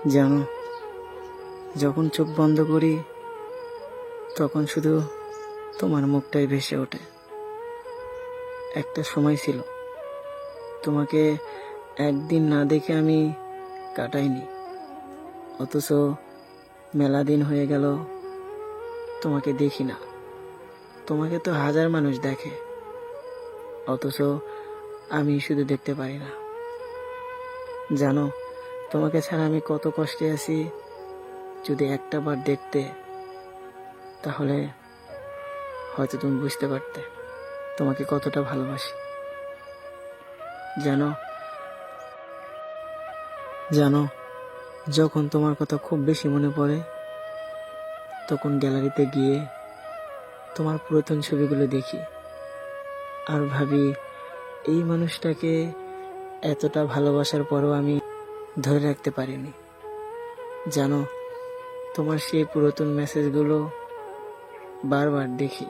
জানো, যখন চোখ বন্ধ করি তখন শুধু তোমার মুখটাই ভেসে ওঠে। একটা সময় ছিল তোমাকে একদিন না দেখে আমি কাটাইনি, অথচ মেলা দিন হয়ে গেল তোমাকে দেখি না। তোমাকে তো হাজার মানুষ দেখে, অথচ আমি শুধু দেখতে পারি না। জানো, তোমাকে ছাড়া আমি কত কষ্টে আছি। যদি একটা বার দেখতে, তাহলে হয়তো তুমি বুঝতে পারতে তোমাকে কতটা ভালোবাসি। জানো জানো যখন তোমার কথা খুব বেশি মনে পড়ে, তখন গ্যালারিতে গিয়ে তোমার পুরাতন ছবিগুলো দেখি আর ভাবি, এই মানুষটাকে এতটা ভালোবাসার পরও আমি ধরে রাখতে পারিনি। জানো, তোমার সেই পুরাতন মেসেজগুলো বারবার দেখি।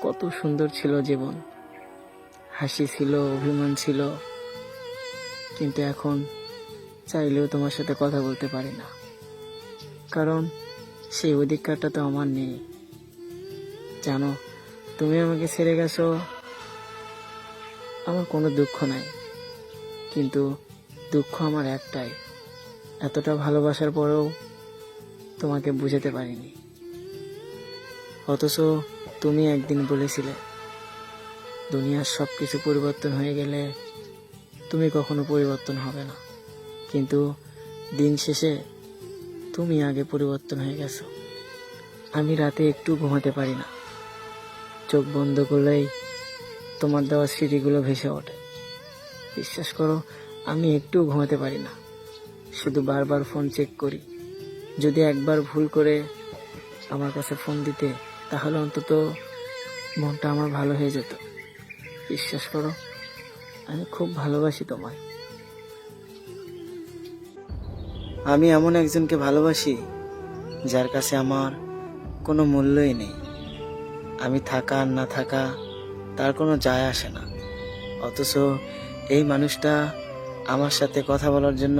কত সুন্দর ছিল জীবন, হাসি ছিল, অভিমান ছিল, কিন্তু এখন চাইলেও তোমার সাথে কথা বলতে পারি না, কারণ সেই অধিকারটা তো আমার নেই। জানো, তুমি আমাকে ছেড়ে গেছো, আমার কোনো দুঃখ নাই, কিন্তু দুঃখ আমার একটাই, এতটা ভালোবাসার পরেও তোমাকে বুঝাতে পারিনি। অথচ তুমি একদিন বলেছিলে, দুনিয়ার সব কিছু পরিবর্তন হয়ে গেলে তুমি কখনো পরিবর্তন হবে না, কিন্তু দিন শেষে তুমি আগে পরিবর্তন হয়ে গেছো। আমি রাতে একটু ঘুমাতে পারি না, চোখ বন্ধ করলেই তোমার দেওয়া স্মৃতিগুলো ভেসে ওঠে। বিশ্বাস করো, আমি একটু ঘুমাতে পারি না, শুধু বারবার ফোন চেক করি। যদি একবার ভুল করে আমার কাছে ফোন দিতে, তাহলে অন্তত মনটা আমার ভালো হয়ে যেত। বিশ্বাস করো, আমি খুব ভালোবাসি তোমায়। আমি এমন একজনকে ভালোবাসি যার কাছে আমার কোনো মূল্যই নেই। আমি থাকা আর না থাকা তার কোনো যায় আসে না, অথচ এই মানুষটা আমার সাথে কথা বলার জন্য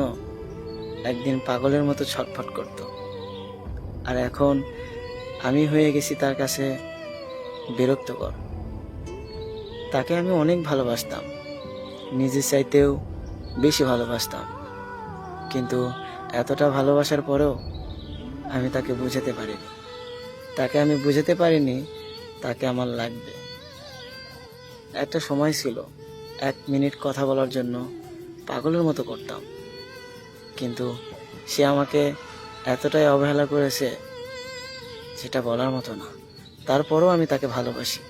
একদিন পাগলের মতো ছটফট করত, আর এখন আমি হয়ে গেছি তার কাছে বিরক্তকর। তাকে আমি অনেক ভালোবাসতাম, নিজের চাইতেও বেশি ভালোবাসতাম, কিন্তু এতটা ভালোবাসার পরেও আমি তাকে বুঝাতে পারিনি। তাকে আমার লাগবে। একটা সময় ছিল 1 মিনিট কথা বলার জন্য পাগলের মতো করতাম, কিন্তু সে আমাকে এতটাই অবহেলা করেছে যেটা বলার মতো না। তারপরও আমি তাকে ভালোবাসি।